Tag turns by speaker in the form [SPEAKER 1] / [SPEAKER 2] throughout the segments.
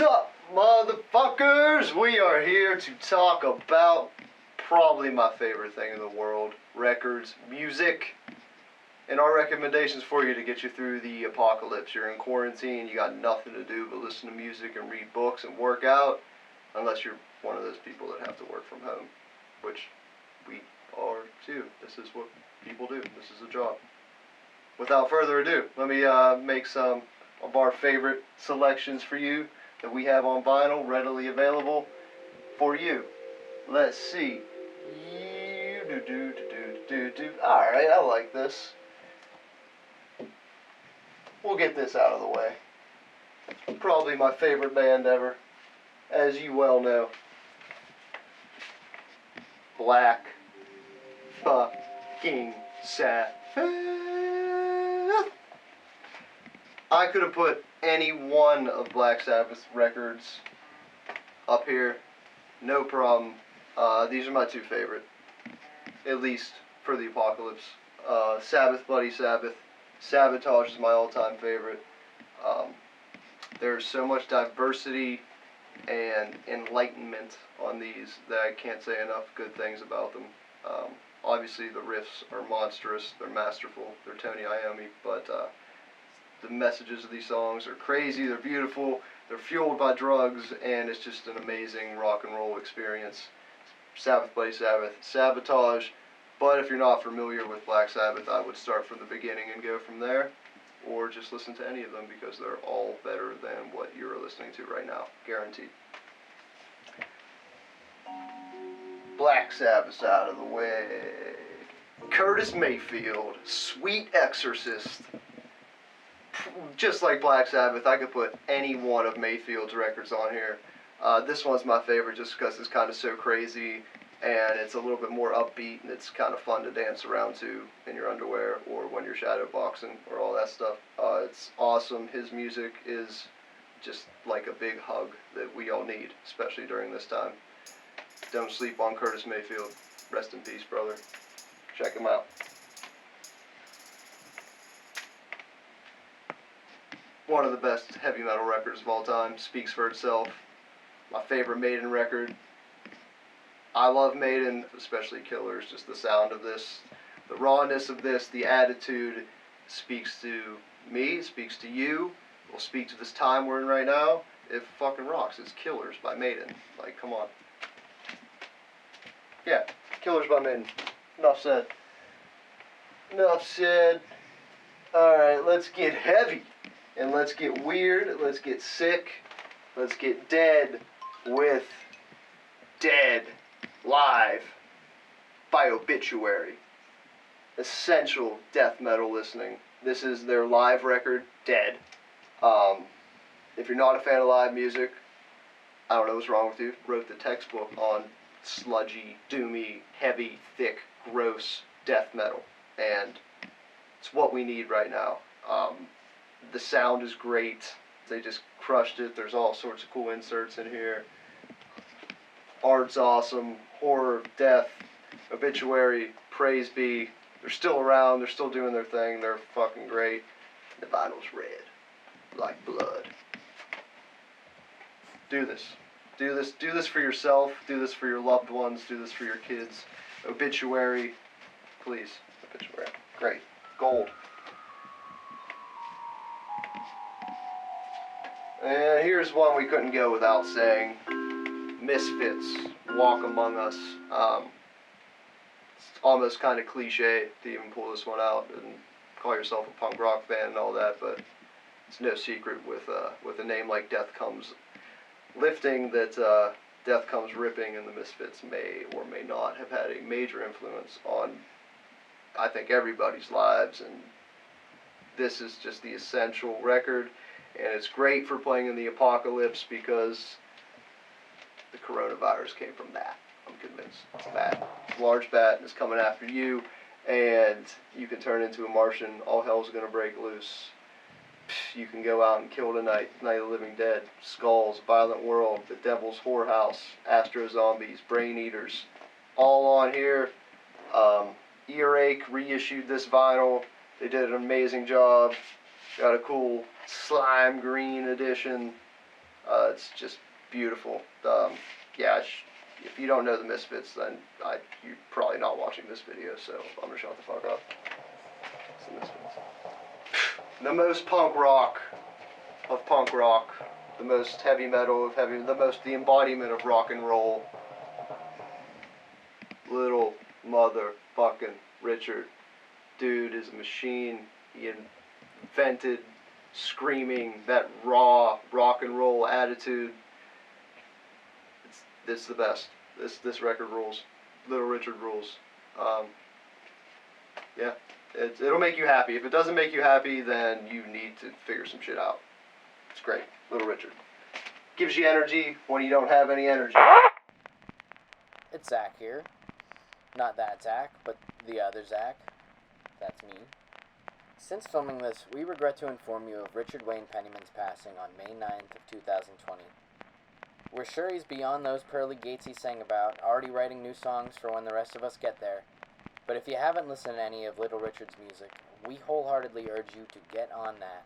[SPEAKER 1] What's up, motherfuckers? We are here to talk about probably my favorite thing in the world, records, music, and our recommendations for you to get you through the apocalypse. You're in quarantine, you got nothing to do but listen to music and read books and work out, unless you're one of those people that have to work from home, which we are too. This is what people do. This is a job. Without further ado, let me make some of our favorite selections for you that we have on vinyl, readily available for you. Let's see. Alright, I like this. We'll get this out of the way. Probably my favorite band ever, as you well know. Black fucking Sabbath. I could have put any one of Black Sabbath records up here, no problem. These are my two favorite, at least for the apocalypse. Sabbath, Bloody Sabbath. Sabotage is my all-time favorite. There's so much diversity and enlightenment on these that I can't say enough good things about them. Obviously the riffs are monstrous, they're masterful, they're Tony Iommi, but the messages of these songs are crazy, they're beautiful, they're fueled by drugs, and it's just an amazing rock and roll experience. Sabbath, Bloody Sabbath, Sabotage, but if you're not familiar with Black Sabbath, I would start from the beginning and go from there, or just listen to any of them because they're all better than what you're listening to right now, guaranteed. Black Sabbath out of the way. Curtis Mayfield, Sweet Exorcist. Just like Black Sabbath, I could put any one of Mayfield's records on here. This one's my favorite just because it's kind of so crazy and it's a little bit more upbeat and it's kind of fun to dance around to in your underwear or when you're shadow boxing or all that stuff. It's awesome. His music is just like a big hug that we all need, especially during this time. Don't sleep on Curtis Mayfield. Rest in peace, brother. Check him out. One of the best heavy metal records of all time. Speaks for itself. My favorite Maiden record. I love Maiden, especially Killers. Just the sound of this, the rawness of this, the attitude speaks to me, speaks to you. Will speak to this time we're in right now. It fucking rocks. It's Killers by Maiden. Like, come on. Yeah, Killers by Maiden. Enough said. Enough said. Alright, let's get heavy. And let's get weird. Let's get sick. Let's get dead with Dead Live by Obituary. Essential death metal listening. This is their live record, Dead. If you're not a fan of live music, I don't know what's wrong with you. Wrote the textbook on sludgy, doomy, heavy, thick, gross death metal. And it's what we need right now. The sound is great. They just crushed it. There's all sorts of cool inserts in here. Art's awesome. Horror, death, Obituary, praise be. They're still around. They're still doing their thing. They're fucking great. The vinyl's red, like blood. Do this. Do this. Do this for yourself. Do this for your loved ones. Do this for your kids. Obituary, please. Obituary. Great. Gold. And here's one we couldn't go without saying. Misfits, Walk Among Us. It's almost kind of cliche to even pull this one out and call yourself a punk rock fan and all that, but it's no secret with a name like Death Comes Lifting that Death Comes Ripping, and the Misfits may or may not have had a major influence on, I think, everybody's lives, and this is just the essential record. And it's great for playing in the apocalypse because the coronavirus came from that. I'm convinced. It's a bat. It's a large bat and it's coming after you. And you can turn into a Martian. All hell's going to break loose. You can go out and kill tonight. Night of the Living Dead. Skulls. Violent World. The Devil's Whorehouse. Astro Zombies. Brain Eaters. All on here. Earache reissued this vinyl. They did an amazing job. Got a cool slime green edition. It's just beautiful. Yeah, if you don't know the Misfits, then you're probably not watching this video, so I'm going to shut the fuck up. It's the Misfits. The most punk rock of punk rock. The most heavy metal of heavy, the embodiment of rock and roll. Little motherfucking Richard. Dude is a machine. He invented screaming, that raw rock and roll attitude. It's the best. This record rules. Little Richard rules. Yeah, it'll make you happy. If it doesn't make you happy, then you need to figure some shit out. It's great. Little Richard. Gives you energy when you don't have any energy.
[SPEAKER 2] It's Zach here. Not that Zach, but the other Zach. That's me. Since filming this, we regret to inform you of Richard Wayne Penniman's passing on May 9th of 2020. We're sure he's beyond those pearly gates he sang about, already writing new songs for when the rest of us get there. But if you haven't listened to any of Little Richard's music, we wholeheartedly urge you to get on that.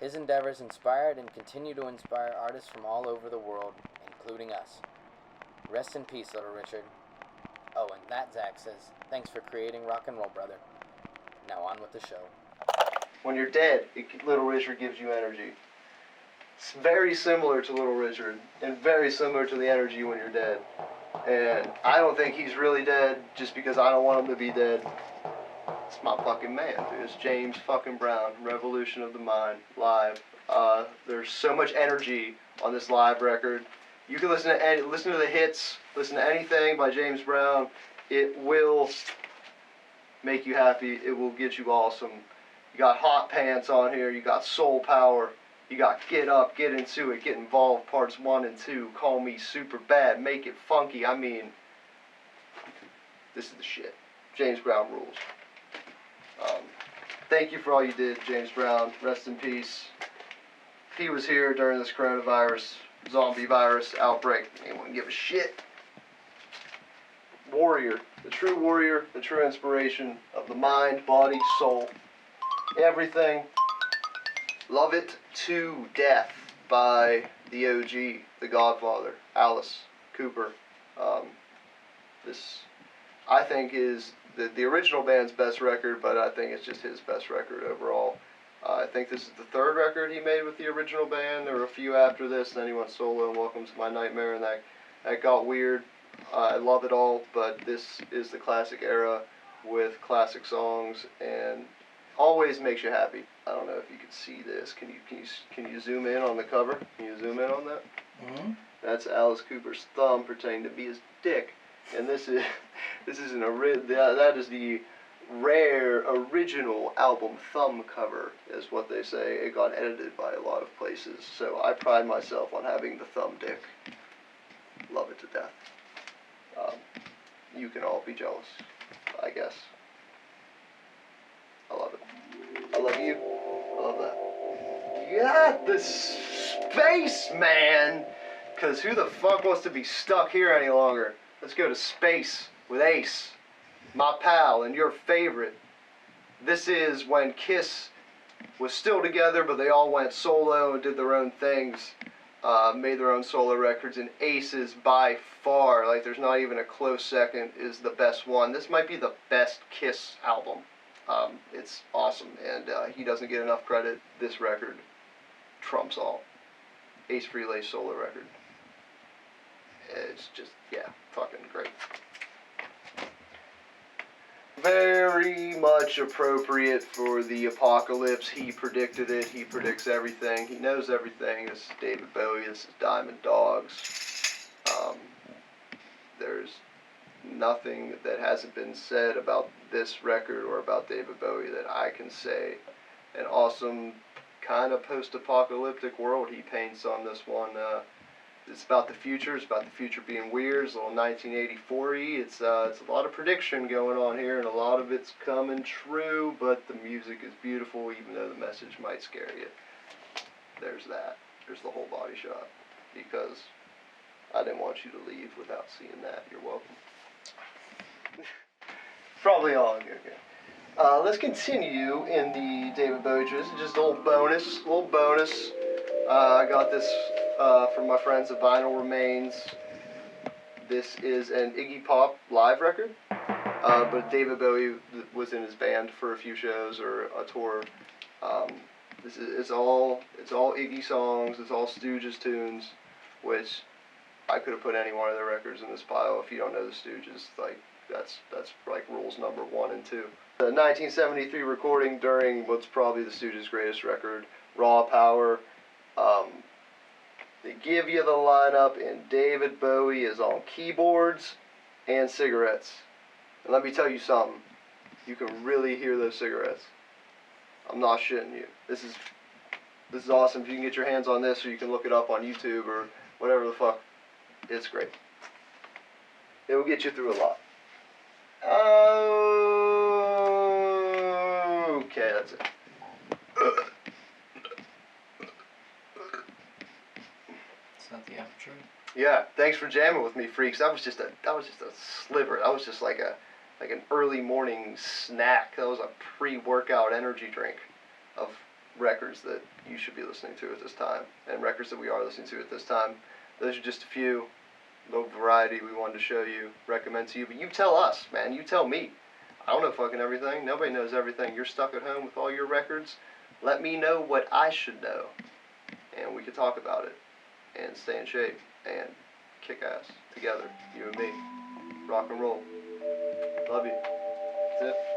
[SPEAKER 2] His endeavors inspired and continue to inspire artists from all over the world, including us. Rest in peace, Little Richard. Oh, and that Zach says, thanks for creating rock and roll, brother. Now on with the show.
[SPEAKER 1] When you're dead, Little Richard gives you energy. It's very similar to Little Richard, and very similar to the energy when you're dead. And I don't think he's really dead just because I don't want him to be dead. It's my fucking man, dude. It's James fucking Brown, Revolution of the Mind, live. There's so much energy on this live record. You can listen to the hits, listen to anything by James Brown. It will make you happy. It will get you awesome. You got Hot Pants on here. You got Soul Power. You got Get Up, Get Into It, Get Involved, parts 1 and 2. Call Me Super Bad, Make It Funky. I mean, this is the shit. James Brown rules. Thank you for all you did, James Brown. Rest in peace. He was here during this coronavirus, zombie virus outbreak. Anyone give a shit? Warrior, the true inspiration of the mind, body, soul, everything. Love It to Death by the OG, the Godfather, Alice Cooper. This, I think, is the original band's best record, but I think it's just his best record overall. I think this is the third record he made with the original band. There were a few after this, and then he went solo and Welcome to My Nightmare, and that got weird. I love it all, but this is the classic era with classic songs, and always makes you happy. I don't know if you can see this. Can you zoom in on the cover? Can you zoom in on that? Mm-hmm. That's Alice Cooper's thumb pretending to be his dick, and that is the rare original album thumb cover, is what they say. It got edited by a lot of places, so I pride myself on having the thumb dick. Love it to death. You can all be jealous, I guess. I love it. I love you. I love that. Yeah, the space, man! Because who the fuck wants to be stuck here any longer? Let's go to space with Ace, my pal and your favorite. This is when Kiss was still together, but they all went solo and did their own things, made their own solo records, and Ace is by far, like there's not even a close second, is the best one. This might be the best Kiss album. It's awesome, and he doesn't get enough credit. This record trumps all. Ace Frehley's solo record. It's just, yeah, fucking great. Very much appropriate for the apocalypse. He predicted it. He predicts everything. He knows everything. This is David Bowie. This is Diamond Dogs. There's nothing that hasn't been said about this record or about David Bowie that I can say. An awesome kind of post-apocalyptic world he paints on this one. It's about the future. It's about the future being weird. It's a little 1984-y. It's a lot of prediction going on here, and a lot of it's coming true, but the music is beautiful, even though the message might scare you. There's that. There's the whole body shot, because I didn't want you to leave without seeing that. You're welcome. Probably all of you. Okay. Let's continue in the David Bowie tradition. Just a little bonus. I got this from my friends at Vinyl Remains. This is an Iggy Pop live record, but David Bowie was in his band for a few shows or a tour. It's all Iggy songs. It's all Stooges tunes, which I could have put any one of their records in this pile. If you don't know the Stooges, like that's like rules number 1 and 2. The 1973 recording during what's probably the Stooges' greatest record, Raw Power. They give you the lineup, and David Bowie is on keyboards and cigarettes. And let me tell you something, you can really hear those cigarettes. I'm not shitting you. This is awesome. If you can get your hands on this, or you can look it up on YouTube or whatever the fuck, it's great. It will get you through a lot. Okay, that's it.
[SPEAKER 2] Is that the outro?
[SPEAKER 1] Yeah, thanks for jamming with me, freaks. That was just a sliver. That was just like an early morning snack. That was a pre-workout energy drink of records that you should be listening to at this time, and records that we are listening to at this time. Those are just a few, little variety we wanted to show you, recommend to you. But you tell us, man. You tell me. I don't know fucking everything. Nobody knows everything. You're stuck at home with all your records. Let me know what I should know, and we can talk about it and stay in shape and kick ass together, you and me. Rock and roll. Love you. That's it.